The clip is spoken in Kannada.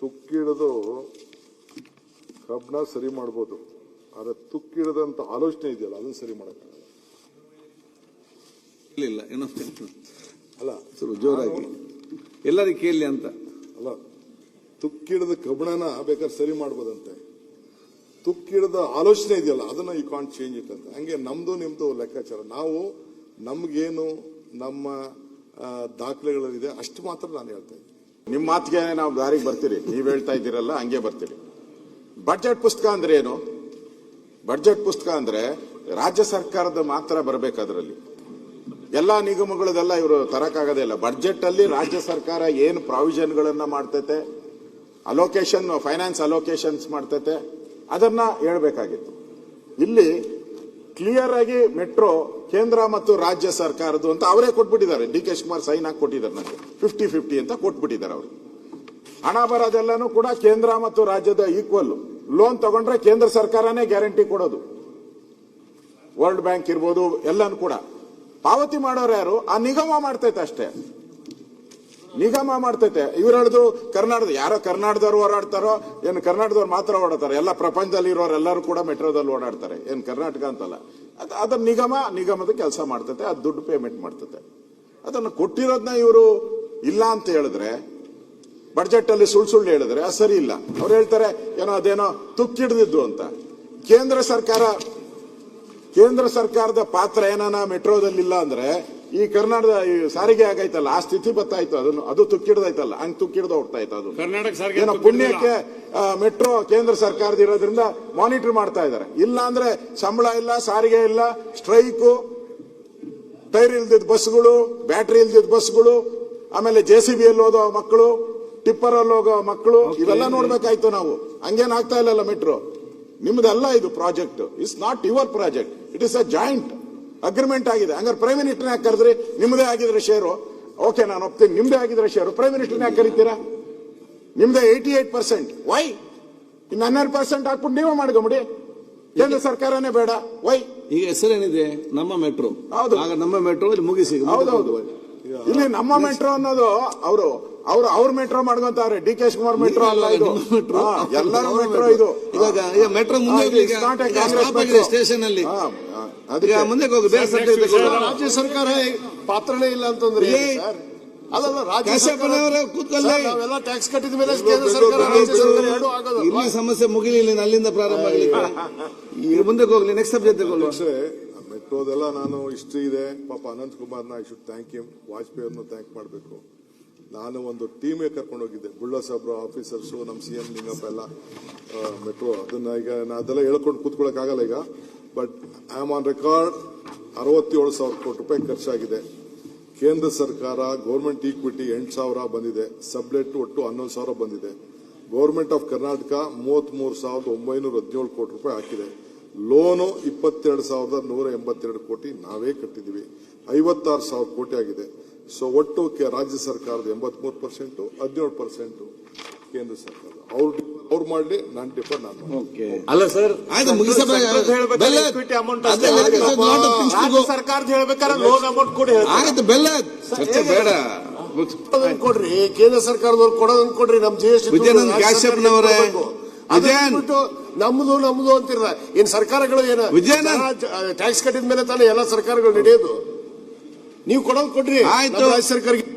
ತುಕ್ಕಿಡದು ಕಬ್ಬನ ಸರಿ ಮಾಡ್ಬೋದು, ಆದ್ರೆ ತುಕ್ಕಿಡದಂತ ಆಲೋಚನೆ ಇದೆಯಲ್ಲ ಅದನ್ನ ಸರಿ ಮಾಡಕ್ಕಾಗಲ್ಲ. ಇಲ್ಲ ಅಲ್ಲ ಜೋರಾಗಿ ಎಲ್ಲರಿಗೂ ಕೇಳಿ ಅಂತ ಅಲ್ಲ, ತುಕ್ಕಿಡದ ಕಬ್ಬಣನ ಬೇಕಾದ್ರೆ ಸರಿ ಮಾಡ್ಬೋದಂತೆ, ತುಕ್ಕಿಡದ ಆಲೋಚನೆ ಇದೆಯಲ್ಲ ಅದನ್ನ ಯು ಕಾಂಟ್ ಚೇಂಜ್ ಇಟ್ ಅಂತ. ಹಂಗೆ ನಮ್ದು ನಿಮ್ದು ಲೆಕ್ಕಾಚಾರ, ನಾವು ನಮ್ಗೇನು ನಮ್ಮ ದಾಖಲೆಗಳಿದೆ ಅಷ್ಟು ಮಾತ್ರ ನಾನು ಹೇಳ್ತಾ ಇದ್ದೀನಿ. ನಿಮ್ಮ ಮಾತಿಗೆ ನಾವು ದಾರಿಗೆ ಬರ್ತೀರಿ, ನೀವ್ ಹೇಳ್ತಾ ಇದ್ದೀರಲ್ಲ ಹಂಗೆ ಬರ್ತೀರಿ. ಬಡ್ಜೆಟ್ ಪುಸ್ತಕ ಅಂದ್ರೆ ಏನು? ಬಡ್ಜೆಟ್ ಪುಸ್ತಕ ಅಂದ್ರೆ ರಾಜ್ಯ ಸರ್ಕಾರದ ಮಾತ್ರ ಬರಬೇಕು, ಅದರಲ್ಲಿ ಎಲ್ಲಾ ನಿಗಮಗಳದೆಲ್ಲ ಇವರು ತರಕಾಗದೇ ಇಲ್ಲ. ಬಡ್ಜೆಟ್ ಅಲ್ಲಿ ರಾಜ್ಯ ಸರ್ಕಾರ ಏನು ಪ್ರಾವಿಷನ್ ಗಳನ್ನ ಮಾಡ್ತೈತೆ, ಅಲೋಕೇಶನ್ ಫೈನಾನ್ಸ್ ಅಲೋಕೇಶನ್ಸ್ ಮಾಡ್ತೈತೆ, ಅದನ್ನ ಹೇಳ್ಬೇಕಾಗಿತ್ತು. ಇಲ್ಲಿ ಕ್ಲಿಯರ್ ಆಗಿ ಮೆಟ್ರೋ ಕೇಂದ್ರ ಮತ್ತು ರಾಜ್ಯ ಸರ್ಕಾರದ್ದು ಅಂತ ಅವರೇ ಕೊಟ್ಬಿಟ್ಟಿದ್ದಾರೆ. ಡಿ ಕೆ ಶಿವಕುಮಾರ್ ಸೈನ್ ಹಾಕಿ ಕೊಟ್ಟಿದ್ದಾರೆ, ನನಗೆ 50-50 ಅಂತ ಕೊಟ್ಬಿಟ್ಟಿದ್ದಾರೆ ಅವರು. ಹಣ ಬರೋದೆಲ್ಲನೂ ಕೂಡ ಕೇಂದ್ರ ಮತ್ತು ರಾಜ್ಯದ ಈಕ್ವಲ್. ಲೋನ್ ತಗೊಂಡ್ರೆ ಕೇಂದ್ರ ಸರ್ಕಾರನೇ ಗ್ಯಾರಂಟಿ ಕೊಡೋದು, ವರ್ಲ್ಡ್ ಬ್ಯಾಂಕ್ ಇರ್ಬೋದು, ಎಲ್ಲನೂ ಕೂಡ ಪಾವತಿ ಮಾಡೋರು ಯಾರು? ಆ ನಿಗಮ ಮಾಡ್ತೈತೆ ಅಷ್ಟೇ, ನಿಗಮ ಮಾಡ್ತೈತೆ. ಇವ್ರದ್ದು ಕರ್ನಾಟಕದ ಯಾರೋ ಕರ್ನಾಟಕದವ್ರು ಓಡಾಡ್ತಾರೋ ಏನು? ಕರ್ನಾಟಕದವ್ರು ಮಾತ್ರ ಓಡಾಡ್ತಾರೆ? ಎಲ್ಲ ಪ್ರಪಂಚದಲ್ಲಿ ಇರೋರೆಲ್ಲರೂ ಕೂಡ ಮೆಟ್ರೋದಲ್ಲಿ ಓಡಾಡ್ತಾರೆ, ಏನ್ ಕರ್ನಾಟಕ ಅಂತಲ್ಲ. ಅದರ ನಿಗಮದ ಕೆಲಸ ಮಾಡ್ತೈತೆ, ಅದು ದುಡ್ಡು ಪೇಮೆಂಟ್ ಮಾಡ್ತೈತೆ. ಅದನ್ನು ಕೊಟ್ಟಿರೋದನ್ನ ಇವರು ಇಲ್ಲ ಅಂತ ಹೇಳಿದ್ರೆ, ಬಡ್ಜೆಟ್ ಅಲ್ಲಿ ಸುಳ್ಳು ಹೇಳಿದ್ರೆ ಅದು ಸರಿ ಇಲ್ಲ. ಅವ್ರು ಹೇಳ್ತಾರೆ ಏನೋ ಅದೇನೋ ತುಕ್ಕಿಡ್ದಿದ್ದು ಅಂತ. ಕೇಂದ್ರ ಸರ್ಕಾರದ ಪಾತ್ರ ಏನಾನ ಮೆಟ್ರೋದಲ್ಲಿಲ್ಲ ಅಂದ್ರೆ ಈ ಕರ್ನಾಟಕದ ಸಾರಿಗೆ ಆಗೈತಲ್ಲ, ಆ ಸ್ಥಿತಿ ಬತ್ತಾಯ್ತು. ಅದು ತುಕ್ಕಿಡ್ದೈತಲ್ಲ, ಹಂಗ್ ತುಕ್ಕಿಡ್ದ ಹೋಗ್ತಾ ಇತ್ತು. ಅದು ಕರ್ನಾಟಕ ಸಾರಿಗೆ ಏನೋ ಪುಣ್ಯಕ್ಕೆ ಮೆಟ್ರೋ ಕೇಂದ್ರ ಸರ್ಕಾರದ ಇರೋದ್ರಿಂದ ಮಾನಿಟರ್ ಮಾಡ್ತಾ ಇದ್ದಾರೆ. ಇಲ್ಲ ಅಂದ್ರೆ ಸಂಬಳ ಇಲ್ಲ, ಸಾರಿಗೆ ಇಲ್ಲ, ಸ್ಟ್ರೈಕು, ಟೈರ್ ಇಲ್ದಿದ್ದ ಬಸ್ಗಳು, ಬ್ಯಾಟ್ರಿ ಇಲ್ದಿದ್ದ ಬಸ್ಗಳು, ಆಮೇಲೆ JCB ಅಲ್ಲಿ ಹೋದೋ ಮಕ್ಕಳು, ಟಿಪ್ಪರ್ ಅಲ್ಲಿ ಹೋಗೋ ಮಕ್ಕಳು, ಇವೆಲ್ಲ ನೋಡ್ಬೇಕಾಯ್ತು ನಾವು. ಹಂಗೇನ್ ಆಗ್ತಾ ಇಲ್ಲಲ್ಲ ಮೆಟ್ರೋ. ನಿಮ್ದೆಲ್ಲ ಇದು project, it's not your project, it is a joint agreement ಆಗಿದೆ. ಹಂಗಾರೆ ಪ್ರೈಮ್ ಮಿನಿಸ್ಟರ್ ಯಾಕೆ ಕರೆದ್ರಿ? ನಿಮ್ದೇ ಆಗಿದ್ರೆ ಶೇರು, ಓಕೆ ನಾನು ಒಪ್ತೀನಿ, ನಿಮ್ದೇ ಆಗಿದ್ರೆ ಶೇರು, ಪ್ರೈಮ್ ಮಿನಿಸ್ಟರ್ ಯಾಕೆ ಕರೀತೀರಾ? ನಿಮ್ದೇ 88%, ವೈ? ಇನ್ನು 12% ಹಾಕ್ಬಿಟ್ಟು ನೀವೇ ಮಾಡ್ಕೊಂಬಿಡಿ, ಕೇಂದ್ರ ಸರ್ಕಾರನೇ ಬೇಡ, ವೈ? ಈಗ ಹೆಸರೇನಿದೆ ನಮ್ಮ ಮೆಟ್ರೋ. ಹೌದು, ಆಗ ನಮ್ಮ ಮೆಟ್ರೋ ಇಲ್ಲಿ ಮುಗಿಸಿ. ಹೌದೌದು, ಇಲ್ಲಿ ನಮ್ಮ ಮೆಟ್ರೋ ಅನ್ನೋದು ಅವ್ರ ಮೆಟ್ರೋ ಮಾಡ್ಕೊಂತಾರೆ. ಡಿ ಕೆ ಶಿವಕುಮಾರ್ ಮೆಟ್ರೋ ಅಲ್ಲ ಇದು, ಎಲ್ಲರೂ ಮೆಟ್ರೋ ಇದು. ಇವಾಗ ಮೆಟ್ರೋ ಮುಂದೆ ಸ್ಟೇಷನ್ ಅಲ್ಲಿ ಮುಂದೆ ಹೋಗಿ ಬೇರೆ ರಾಜ್ಯ ಸರ್ಕಾರ ಪಾತ್ರನೇ ಇಲ್ಲ ಅಂತಂದ್ರೆ ಅಲ್ಲಲ್ಲ, ರಾಜ್ಯ ನಾವೆಲ್ಲ ಟ್ಯಾಕ್ಸ್ ಕಟ್ಟಿದ ಮೇಲೆ ಕೇಂದ್ರ ಸರ್ಕಾರ ರಾಜ್ಯ ಸರ್ಕಾರ ಎರಡೂ ಆಗೋದು. ಇಲ್ಲಿ ಸಮಸ್ಯೆ ಮುಗಿಲಿಲ್ಲ, ಅಲ್ಲಿಂದ ಪ್ರಾರಂಭ ಆಗಲಿಕ್ಕೆ ಈಗ ಮುಂದೆ ಹೋಗ್ಲಿ. ನೆಕ್ಸ್ಟ್ ಸಬ್ಜೆಕ್ಟ್ ಮೆಟ್ರೋದೆಲ್ಲ ನಾನು ಹಿಸ್ಟ್ರಿ ಇದೆ. ಪಾಪ ಅನಂತ್ ಕುಮಾರ್ನ I should thank him, Vajpayee ಅವ್ರನ್ನ ಥ್ಯಾಂಕ್ ಮಾಡಬೇಕು. ನಾನು ಒಂದು ಟೀಮೇ ಕರ್ಕೊಂಡು ಹೋಗಿದ್ದೆ, ಬುಳ್ಳ ಸಾಬ್ರು, ಆಫೀಸರ್ಸು, ನಮ್ಮ CM ಲಿಂಗಪ್ಪ ಎಲ್ಲ ಮೆಟ್ರೋ. ಅದನ್ನ ಈಗ ನಾ ಅದೆಲ್ಲ ಹೇಳ್ಕೊಂಡು ಕೂತ್ಕೊಳ್ಳೋಕೆ ಆಗಲ್ಲ ಈಗ. But I am on record, 67,000 ಕೋಟಿ ರೂಪಾಯಿ ಖರ್ಚಾಗಿದೆ. ಕೇಂದ್ರ ಸರ್ಕಾರ ಗೌರ್ಮೆಂಟ್ ಈಕ್ವಿಟಿ 8,000 ಬಂದಿದೆ, ಸಬ್ಲೆಟ್ ಒಟ್ಟು 11,000 ಬಂದಿದೆ. ಗೌರ್ಮೆಂಟ್ ಆಫ್ ಕರ್ನಾಟಕ 33,917 ಕೋಟಿ ರೂಪಾಯಿ ಹಾಕಿದೆ. ಲೋನು 22,182 ಕೋಟಿ ನಾವೇ ಕಟ್ಟಿದೀವಿ. 56,000 ಕೋಟಿ ಆಗಿದೆ. ಸೊ ಒಟ್ಟು ರಾಜ್ಯ ಸರ್ಕಾರದ 83%, 17% ಕೇಂದ್ರ ಸರ್ಕಾರ. ಅವ್ರು ಮಾಡ್ಲಿ, ನಾನು ಡಿಫರ್ ನಾನು ಅಲ್ಲ ಸರ್, ಸರ್ಕಾರದ ಹೇಳ್ಬೇಕಾದ್ರೆ ಲೋನ್ ಅಮೌಂಟ್ ಕೊಡಿ, ಬೆಲ್ಲ ಬೇಡ ಕೊಡ್ರಿ, ಕೇಂದ್ರ ಸರ್ಕಾರದವ್ರು ಕೊಡೋದನ್ನ ಕೊಡ್ರಿ. ನಮ್ GST ನಮ್ದು ಅಂತಿರ. ಏನ್ ಸರ್ಕಾರಗಳು ಏನ ಟ್ಯಾಕ್ಸ್ ಕಟ್ಟಿದ ಮೇಲೆ ತಾನೇ ಎಲ್ಲ ಸರ್ಕಾರಗಳು ನಡೆಯೋದು. ನೀವು ಕೊಡೋದು ಕೊಡ್ರಿ, ಆಯ್ತು. ರಾಜ್ಯ ಸರ್ಕಾರಕ್ಕೆ